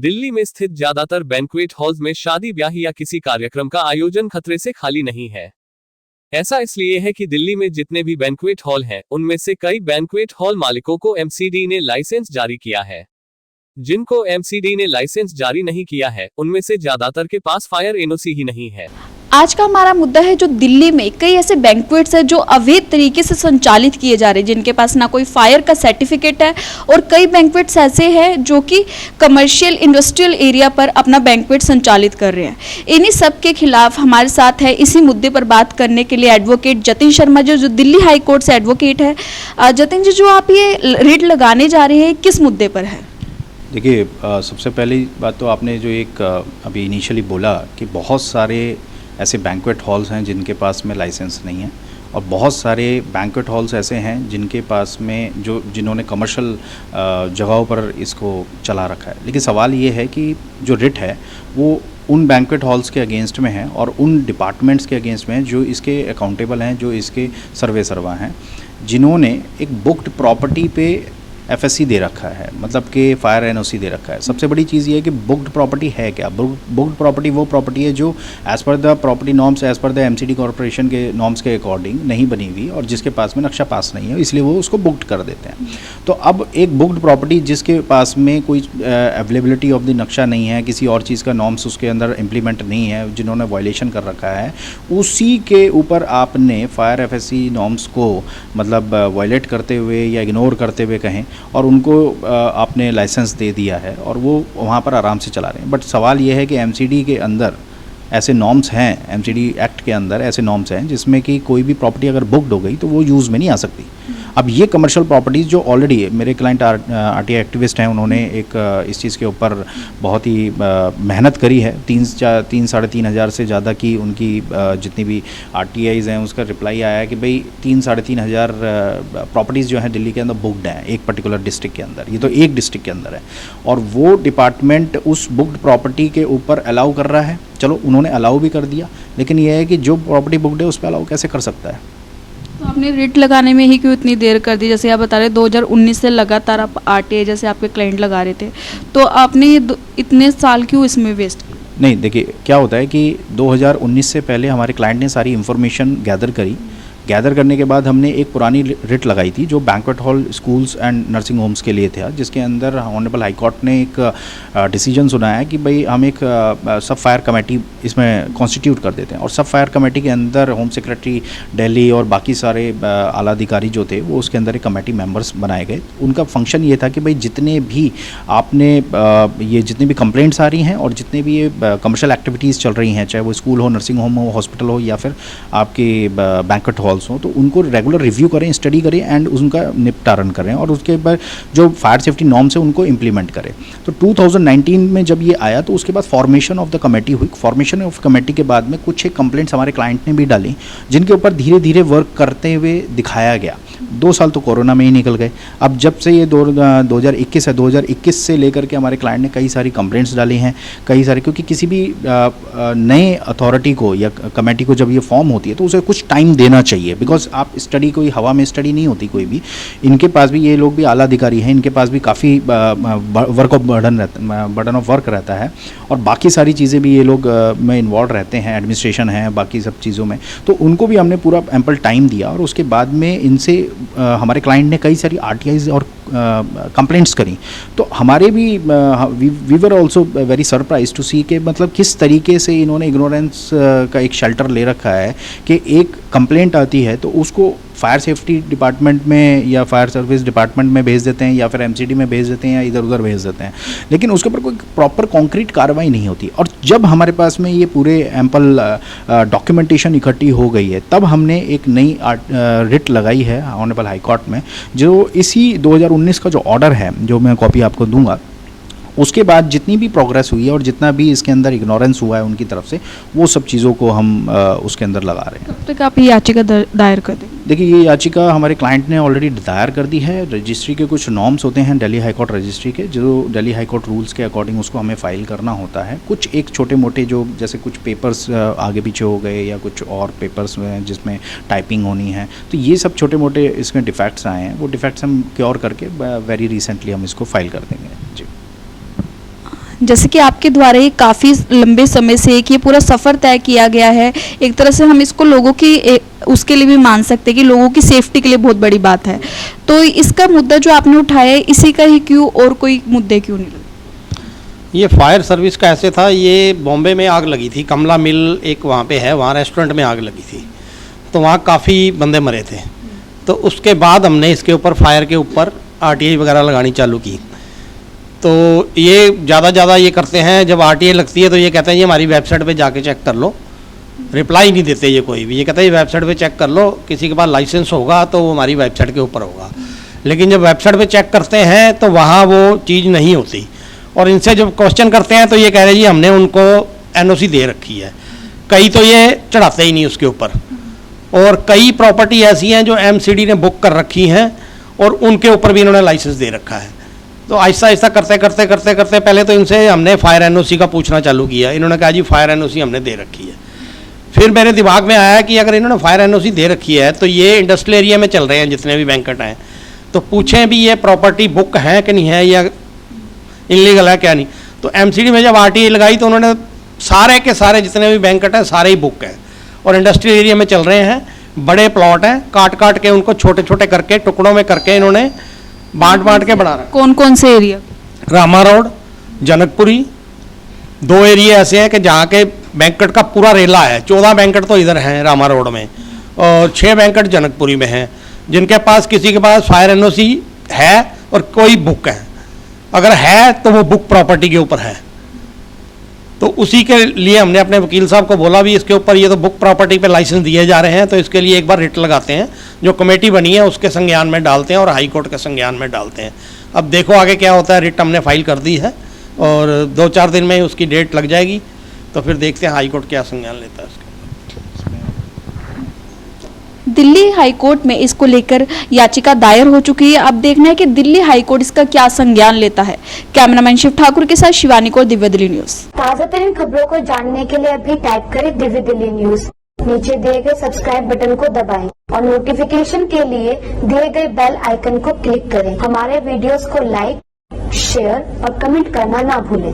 दिल्ली में स्थित ज्यादातर बैंक्वेट हॉल्स में शादी ब्याह या किसी कार्यक्रम का आयोजन खतरे से खाली नहीं है। ऐसा इसलिए है कि दिल्ली में जितने भी बैंक्वेट हॉल हैं, उनमें से कई बैंक्वेट हॉल मालिकों को एमसीडी ने लाइसेंस जारी किया है। जिनको एमसीडी ने लाइसेंस जारी नहीं किया है, उनमें से ज्यादातर के पास फायर एनओसी ही नहीं है। आज का हमारा मुद्दा है जो दिल्ली में कई ऐसे बैंक्वेट्स हैं जो अवैध तरीके से संचालित किए जा रहे हैं, जिनके पास ना कोई फायर का सर्टिफिकेट है, और कई बैंक्वेट्स ऐसे हैं जो कि कमर्शियल इंडस्ट्रियल एरिया पर अपना बैंक्वेट संचालित कर रहे हैं। इन्हीं सब के खिलाफ हमारे साथ है इसी मुद्दे पर बात करने के लिए एडवोकेट जतिन शर्मा जो दिल्ली हाई कोर्ट से एडवोकेट है। जतिन जी, जो आप ये रिट लगाने जा रहे हैं किस मुद्दे पर है? देखिए, सबसे पहली बात तो आपने जो एक अभी इनिशियली बोला कि बहुत सारे ऐसे बैंक्वेट हॉल्स हैं जिनके पास में लाइसेंस नहीं है, और बहुत सारे बैंक्वेट हॉल्स ऐसे हैं जिनके पास में जिन्होंने कमर्शियल जगहों पर इसको चला रखा है। लेकिन सवाल ये है कि जो रिट है वो उन बैंक्वेट हॉल्स के अगेंस्ट में है और उन डिपार्टमेंट्स के अगेंस्ट में है जो इसके अकाउंटेबल हैं, जो इसके सर्वा हैं, जिन्होंने एक बुक्ड प्रॉपर्टी पे एफएससी दे रखा है, मतलब कि फायर एनओसी दे रखा है। सबसे बड़ी चीज़ ये है कि बुक्ड प्रॉपर्टी है क्या। बुक्ड प्रॉपर्टी वो प्रॉपर्टी है जो as per the property norms, as per the MCD corporation के नॉर्म्स के अकॉर्डिंग नहीं बनी हुई और जिसके पास में नक्शा पास नहीं है, इसलिए वो उसको बुक्ड कर देते हैं। तो अब एक बुक्ड प्रॉपर्टी जिसके पास में कोई अवेलेबिलिटी ऑफ द नक्शा नहीं है, किसी और चीज़ का नॉर्म्स उसके अंदर इम्प्लीमेंट नहीं है, जिन्होंने वायलेशन कर रखा है, उसी के ऊपर आपने फायर एफएससी नॉर्म्स को मतलब वायलेट करते हुए या इग्नोर करते हुए कहें और उनको आपने लाइसेंस दे दिया है और वो वहाँ पर आराम से चला रहे हैं। बट सवाल ये है कि एमसीडी के अंदर ऐसे नॉर्म्स हैं, एमसीडी एक्ट के अंदर ऐसे नॉर्म्स हैं जिसमें कि कोई भी प्रॉपर्टी अगर बुक्ड हो गई तो वो यूज़ में नहीं आ सकती। अब ये कमर्शियल प्रॉपर्टीज़ जो ऑलरेडी मेरे क्लाइंट आरटीआई एक्टिविस्ट हैं, उन्होंने एक इस चीज़ के ऊपर बहुत ही मेहनत करी है। 3-3.5 हज़ार से ज़्यादा की उनकी जितनी भी आरटीआईज़ हैं उसका रिप्लाई आया है कि भाई 3-3.5 हज़ार प्रॉपर्टीज़ जो हैं दिल्ली के अंदर बुक्ड हैं एक पर्टिकुलर डिस्ट्रिक्ट के अंदर। ये तो एक डिस्ट्रिक्ट के अंदर है और वो डिपार्टमेंट उस बुक्ड प्रॉपर्टी के ऊपर अलाउ कर रहा है। चलो, उन्होंने अलाउ भी कर दिया, लेकिन यह है कि जो प्रॉपर्टी बुक्ड है उस पर अलाउ कैसे कर सकता है। तो आपने रिट लगाने में ही क्यों इतनी देर कर दी? जैसे आप बता रहे 2019 से लगातार आप आरटीआई जैसे आपके क्लाइंट लगा रहे थे, तो आपने ये इतने साल क्यों इसमें वेस्ट किए? नहीं, देखिए क्या होता है कि 2019 से पहले हमारे क्लाइंट ने सारी इन्फॉर्मेशन गैदर करने के बाद हमने एक पुरानी रिट लगाई थी जो banquet hall, schools and nursing homes के लिए था, जिसके अंदर ऑनरेबल हाई कोर्ट ने एक डिसीजन सुनाया है कि भाई हम एक सब फायर कमेटी इसमें कॉन्स्टिट्यूट कर देते हैं और सब फायर कमेटी के अंदर होम सेक्रेटरी दिल्ली और बाकी सारे आला अधिकारी जो थे वो उसके अंदर एक कमेटी मेंबर्स बनाए गए। उनका फंक्शन ये था कि भाई जितने भी आपने ये जितनी भी कंप्लेंट्स आ रही हैं और जितने भी ये कमर्शियल एक्टिविटीज़ चल रही हैं, चाहे वो स्कूल हो, नर्सिंग होम हो, हॉस्पिटल हो या फिर आपके बैंक्वेट हॉल्स हो, तो उनको रेगुलर रिव्यू करें, स्टडी करें एंड उनका निपटारण करें और उसके बाद जो फायर सेफ्टी नॉर्म्स है उनको इम्प्लीमेंट करें। तो 2019 में जब ये आया तो उसके बाद फॉर्मेशन ऑफ द कमेटी हुई। फॉर्मेशन ऑफ कमेटी के बाद में कुछ एक कंप्लेंट्स हमारे क्लाइंट ने भी डाली जिनके ऊपर धीरे धीरे वर्क करते हुए दिखाया गया। 2 साल तो कोरोना में ही निकल गए। अब जब से ये 2021 है, 2021 से लेकर के हमारे क्लाइंट ने कई सारी कंप्लेंट्स डाली हैं, कई सारी, क्योंकि किसी भी नए अथॉरिटी को या कमेटी को जब ये फॉर्म होती है तो उसे कुछ टाइम देना चाहिए, बिकॉज आप स्टडी कोई हवा में स्टडी नहीं होती कोई भी। इनके पास भी, ये लोग भी आला अधिकारी हैं, इनके पास भी काफ़ी बर्डन ऑफ वर्क रहता है और बाकी सारी चीज़ें भी ये लोग में इन्वॉल्व रहते हैं, एडमिनिस्ट्रेशन है, बाकी सब चीज़ों में। तो उनको भी हमने पूरा एम्पल टाइम दिया और उसके बाद में इनसे हमारे क्लाइंट ने कई सारी आरटीआईज और कंप्लेंट्स करी। तो हमारे भी we were also very surprise to see के मतलब किस तरीके से इन्होंने इग्नोरेंस का एक शेल्टर ले रखा है कि एक कंप्लेंट आती है तो उसको फायर सेफ्टी डिपार्टमेंट में या फायर सर्विस डिपार्टमेंट में भेज देते हैं या फिर एमसीडी में भेज देते हैं या इधर उधर भेज देते हैं, लेकिन उसके ऊपर कोई प्रॉपर कॉन्क्रीट कार्रवाई नहीं होती। और जब हमारे पास में ये पूरे एम्पल डॉक्यूमेंटेशन इकट्ठी हो गई है तब हमने एक नई रिट लगाई है ऑनरेबल हाई कोर्ट में, जो इसी 2019 का जो ऑर्डर है, जो मैं कॉपी आपको दूंगा, उसके बाद जितनी भी प्रोग्रेस हुई है और जितना भी इसके अंदर इग्नोरेंस हुआ है उनकी तरफ से, वो सब चीज़ों को हम उसके अंदर लगा रहे हैं। कब तक आप ये याचिका दायर कर देंगे? देखिए, ये याचिका हमारे क्लाइंट ने ऑलरेडी दायर कर दी है। रजिस्ट्री के कुछ नॉर्म्स होते हैं दिल्ली हाई कोर्ट रजिस्ट्री के, जो दिल्ली हाई कोर्ट रूल्स के अकॉर्डिंग उसको हमें फाइल करना होता है। कुछ एक छोटे मोटे जो जैसे कुछ पेपर्स आगे पीछे हो गए या कुछ और पेपर्स जिसमें टाइपिंग होनी है, तो ये सब छोटे मोटे इसमें डिफेक्ट्स आए हैं, वो डिफेक्ट्स हम क्योर करके वेरी रिसेंटली हम इसको फाइल कर देंगे। जी जैसे कि आपके द्वारा ये काफ़ी लंबे समय से एक ये पूरा सफ़र तय किया गया है, एक तरह से हम इसको लोगों की उसके लिए भी मान सकते हैं कि लोगों की सेफ्टी के लिए बहुत बड़ी बात है। तो इसका मुद्दा जो आपने उठाया है इसी का ही क्यों, और कोई मुद्दे क्यों नहीं? ये फायर सर्विस का ऐसे था, ये बॉम्बे में आग लगी थी, कमला मिल एक वहाँ पे है, वहाँ रेस्टोरेंट में आग लगी थी, तो वहाँ काफ़ी बंदे मरे थे। तो उसके बाद हमने इसके ऊपर फायर के ऊपर आरटीआई वगैरह लगानी चालू की। तो ये ज़्यादा ये करते हैं, जब आरटीआई लगती है तो ये कहते हैं ये हमारी वेबसाइट पे जाके चेक कर लो, रिप्लाई नहीं देते ये कोई भी, ये कहते हैं ये वेबसाइट पे चेक कर लो, किसी के पास लाइसेंस होगा तो वो हमारी वेबसाइट के ऊपर होगा। लेकिन जब वेबसाइट पे चेक करते हैं तो वहाँ वो चीज़ नहीं होती, और इनसे जब क्वेश्चन करते हैं तो ये कह रहे जी हमने उनको एनओसी दे रखी है, कई तो ये चढ़ाते ही नहीं उसके ऊपर, और कई प्रॉपर्टी ऐसी हैं जो एमसीडी ने बुक कर रखी हैं और उनके ऊपर भी इन्होंने लाइसेंस दे रखा है। तो आहिस्ता आहिस्ता करते पहले तो इनसे हमने फायर एनओसी का पूछना चालू किया, इन्होंने कहा जी फायर एनओसी हमने दे रखी है। फिर मेरे दिमाग में आया कि अगर इन्होंने फायर एनओसी दे रखी है तो ये इंडस्ट्रियल एरिया में चल रहे हैं जितने भी बैंकेट हैं, तो पूछें भी ये प्रॉपर्टी बुक है कि नहीं है या इलीगल है क्या नहीं। तो एमसीडी में जब आरटीआई लगाई तो उन्होंने सारे के सारे जितने भी बैंकेट हैं सारे ही बुक हैं और इंडस्ट्रियल एरिया में चल रहे हैं, बड़े प्लॉट हैं, काट के उनको छोटे छोटे करके टुकड़ों में करके इन्होंने बांट के बना रहा। कौन कौन से area? Rama road, Janakpuri, 2 area ऐसे हैं कि जहाँ के बैंकेट का पूरा रेला है। 14 बैंकेट तो इधर हैं रामा रोड में और 6 बैंकेट जनकपुरी में हैं, जिनके पास किसी के पास फायर एनओसी है और कोई बुक है, अगर है तो वो बुक प्रॉपर्टी के ऊपर है। तो उसी के लिए हमने अपने वकील साहब को बोला भी इसके ऊपर ये तो बुक प्रॉपर्टी पे लाइसेंस दिए जा रहे हैं, तो इसके लिए एक बार रिट लगाते हैं, जो कमेटी बनी है उसके संज्ञान में डालते हैं और हाई कोर्ट के संज्ञान में डालते हैं। अब देखो आगे क्या होता है। रिट हमने फाइल कर दी है और 2-4 दिन में उसकी डेट लग जाएगी, तो फिर देखते हैं हाई कोर्ट क्या संज्ञान लेता है उसके। दिल्ली हाई कोर्ट में इसको लेकर याचिका दायर हो चुकी है। अब देखना है कि दिल्ली हाई कोर्ट इसका क्या संज्ञान लेता है। कैमरामैन शिव ठाकुर के साथ शिवानी को, दिव्य दिल्ली न्यूज। ताजा तरीन खबरों को जानने के लिए अभी टाइप करें दिव्य दिल्ली न्यूज, नीचे दिए गए सब्सक्राइब बटन को दबाएं और नोटिफिकेशन के लिए दिए गए बेल आइकन को क्लिक करें। हमारे वीडियोस को लाइक, शेयर और कमेंट करना ना भूलें।